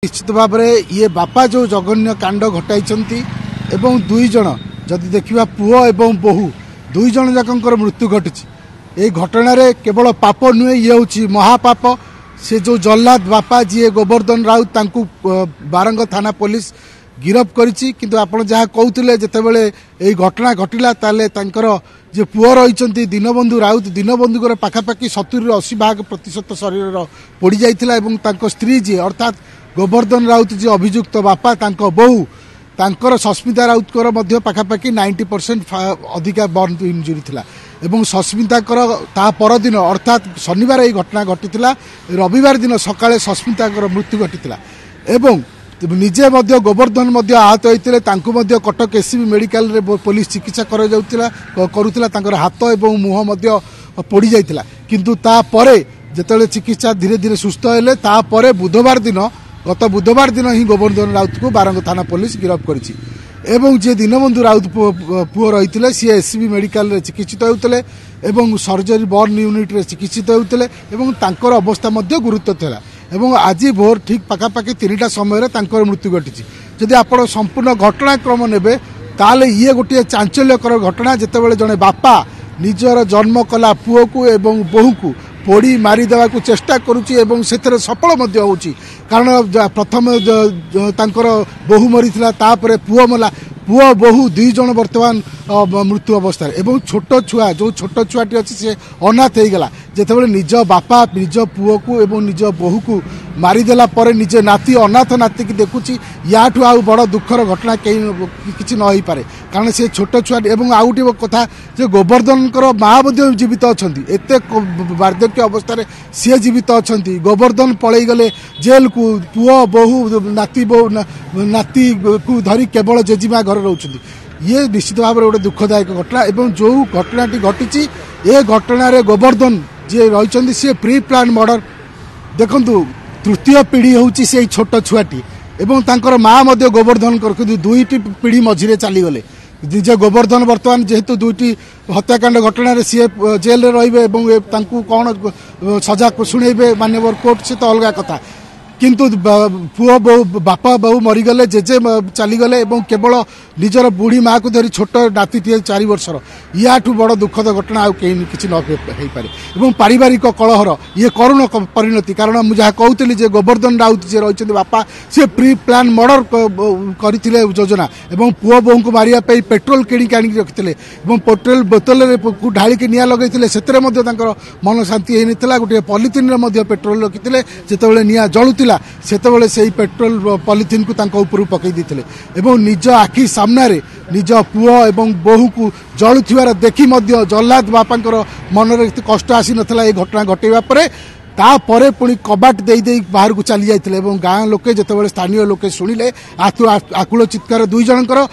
निश्चित भाव में ये बापा जो जघन्य कांड घटाई दुई जन जदि देखा पुओ एवं बोहू दुई जन जाकर मृत्यु घटी ये घटना केवल पाप नुहे ये हूँ महापाप। से जो जल्लाद बापा जी गोवर्धन राउत तांकु बारंग थाना पुलिस गिरफ करिछि किंतु आपण जहाँ कहते जितेबाला ये घटना घटला ताले जे पुओ रही दीनबंधु राउत दीनबंधुर पाखापाखि 70-80% शरीर पोड़ी जाता स्त्री जी अर्थात गोवर्धन राउत जी अभियुक्त बापा बोहू तांकर सस्मिता राउत पाखापाखि 90% अधिका बर्न इंजुरी थिला एवं सस्मिता ता परदिन अर्थात शनिवार ये घटना घटी रविवार दिन सकाळे सस्मिता मृत्यु घटी एवं निजे गोवर्धन आहत होते कटक एससीबी मेडिकल रे पुलिस चिकित्सा करुला हाथ एवं मुह पोड़ी जाइतिला किंतु तापरे जेतेबेले चिकित्सा धीरे धीरे सुस्थ हेले तापरे गत बुधवार दिन ही गोवर्धन राउत को बारंग थाना पुलिस गिरफ करिछि एवं जे दीनबंधु राउत पुओ रही सी एससीबी मेडिकल रे चिकित्सित होते एवं सर्जरी बर्न यूनिट रे चिकित्सित होते एवं तांकर अवस्था गुरुत्व थिला एवं आज भोर ठीक पाखापाखि 3टा समय मृत्यु घटी जदि आप संपूर्ण घटनाक्रम ने ताले ये गोटे चांचल्यकर घटना जितेबाला जड़े बापा निजर जन्म कला पुओ को एवं बोहू को पोड़ी मारिदेवा को चेष्टा करुच्ची एवं से सफल होची कारण प्रथम बोहू मरी पुओ मला पुओ बोहू दुई जन बर्तमान मृत्यु अवस्था एवं छोट छुआ जो छोट छुआटी अच्छी से अनाथ हो गला जितेबाला निज बापा निज पुओ को एवं निज बोहू को मारिदेला पर निज नाती अनाथ नाती की देखुची याठू आउ बड़ दुखर घटना कहीं किसी न हो पारे कारण से छोट छुआ एवं आउ गोटे कथा जे गोवर्धन माँ जीवित अच्छा एत वार्धक्य अवस्था सी जीवित अच्छा गोवर्धन पलि गले जेल को पुओ बोहू नाती नाती को धरी केवल जेजीमा घर रोच ये निश्चित भाव में गोटे दुखदायक घटना एवं जो घटनाटी घटी ये घटना गोवर्धन जे रही सी प्री प्लान मर्डर देखु तृतीय पीढ़ी हूँ से छोट छुआटी एवं तांकर माँ गोवर्धन दुईटी पीढ़ी मझिरे चलीगले निजे गोवर्धन बर्तमान जेहेतु दुईटी हत्याकांड घटना सी जेल रे कौन सजा शुणेबे माननीय कोर्ट से तो अलग कथा किंतु पुओ बहु बापा बहु मरीगले जेजे चलीगले केवल निजर बुढ़ी माँ को धरी छोट नाती 4 वर्षर याठू बड़ दुखद घटना आउ कहीं किसी न पारिवारिक कलहर ये करुण परिणति कारण मुझे कहती जे गोवर्धन राउत जे रही बापा सी प्री प्लान मर्डर करते योजना एवं पुओ बोहू को मारिया पेट्रोल किणिक आनी रखिते पेट्रोल बोतल ढाड़ी निआ लगे से मन शांति होता गोटे पॉलिथिन पेट्रोल रखिते जितेबाला निआ जलुला सेतेबेले से पेट्रोल पॉलिथिन को ऊपर पकई देते एवं निज आखि सामने निज पुओ एवं बोहू को जलुथिबार देखि जल्लाद बापा मन में कष्ट आसी नथिला ये घटना घटेबा परे तापरे पुणी कबाट दे बाहर को चली जाते गाँ लोके जितेबाला स्थानीय लोके शुणिले आकुल चित्कार दुई जनकर